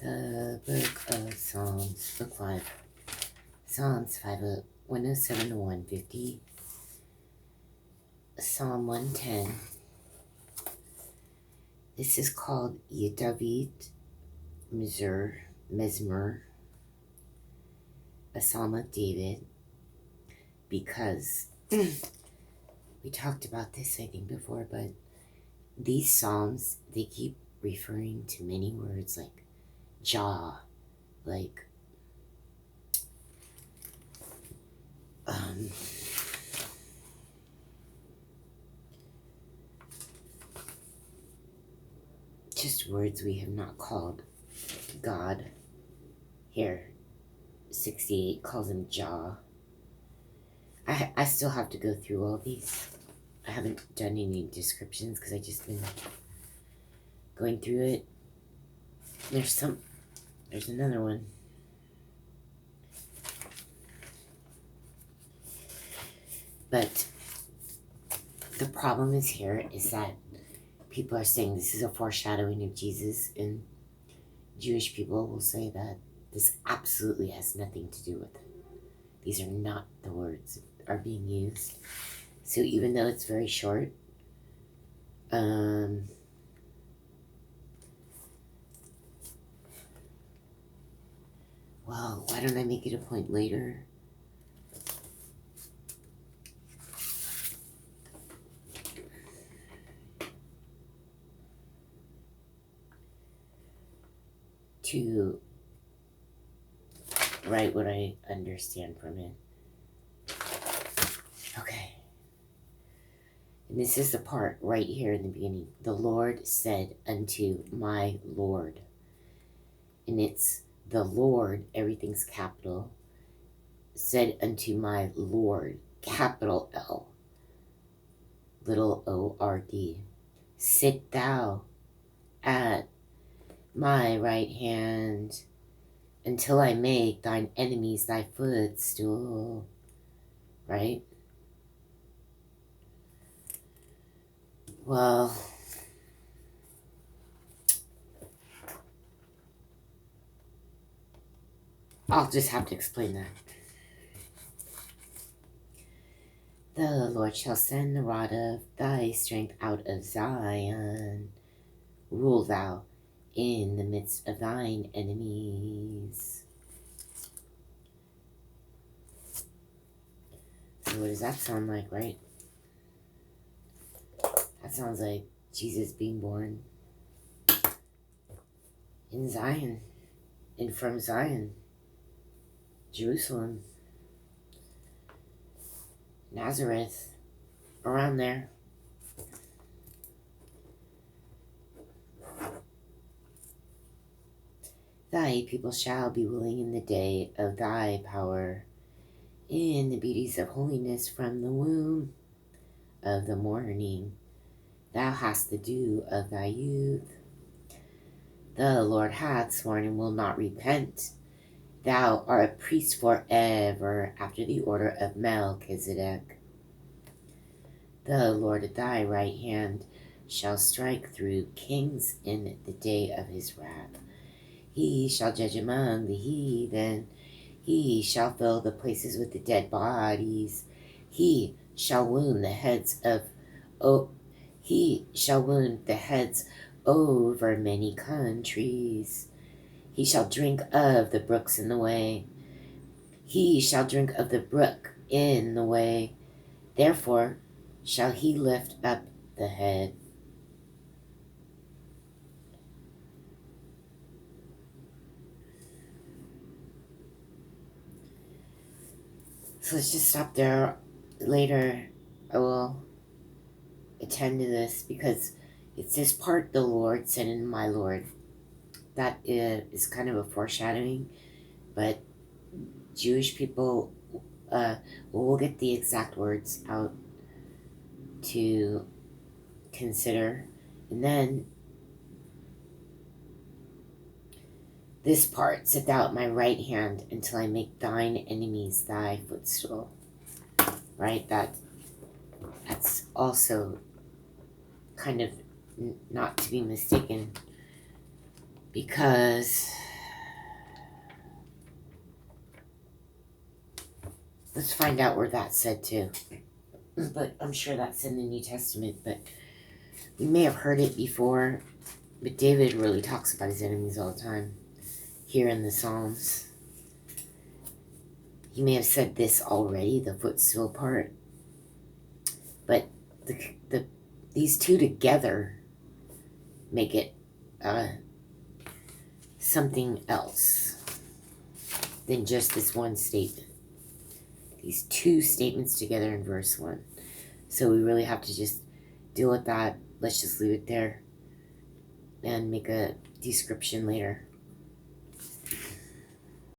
The book of Psalms, book 5. Psalms 107 to 150. Psalm 110. This is called DAWIT, MEZMURE, a Psalm of David, because we talked about this, I think, before, but these Psalms, they keep referring to many words like Jah, like just words we have not called God. Here, 68 calls him Jah. I still have to go through all these. I haven't done any descriptions because I just been going through it. There's another one. But the problem is that people are saying this is a foreshadowing of Jesus, and Jewish people will say that this absolutely has nothing to do with it. These are not the words that are being used. So even though it's very short, well, why don't I make it a point later? To write what I understand from it. Okay. And this is the part right here in the beginning. The Lord said unto my Lord. And it's the Lord, everything's capital, said unto my Lord, capital L, little O-R-D. Sit thou at my right hand until I make thine enemies thy footstool. Right? Well, I'll just have to explain that. The Lord shall send the rod of thy strength out of Zion. Rule thou in the midst of thine enemies. So what does that sound like, right? That sounds like Jesus being born in Zion, and from Zion, Jerusalem, Nazareth, around there. Thy people shall be willing in the day of thy power, in the beauties of holiness from the womb of the morning. Thou hast the dew of thy youth. The Lord hath sworn and will not repent. Thou art a priest forever, after the order of Melchizedek. The Lord at thy right hand shall strike through kings in the day of his wrath. He shall judge among the heathen. He shall fill the places with the dead bodies. He shall wound the heads over many countries. He shall drink of the brooks in the way. He shall drink of the brook in the way. Therefore shall he lift up the head. So let's just stop there. Later I will attend to this, because it's this part, the Lord said in my Lord, that is kind of a foreshadowing, but Jewish people, we'll get the exact words out to consider. And then this part, sit thou at my right hand until I make thine enemies thy footstool. Right? That's also kind of not to be mistaken, because Let's find out where that's said too. But I'm sure that's in the New Testament, but we may have heard it before. But David really talks about his enemies all the time here in the Psalms. He may have said this already, the footstool part. But these two together make it something else than just this one statement. These two statements together in verse 1. So we really have to just deal with that. Let's just leave it there and make a description later.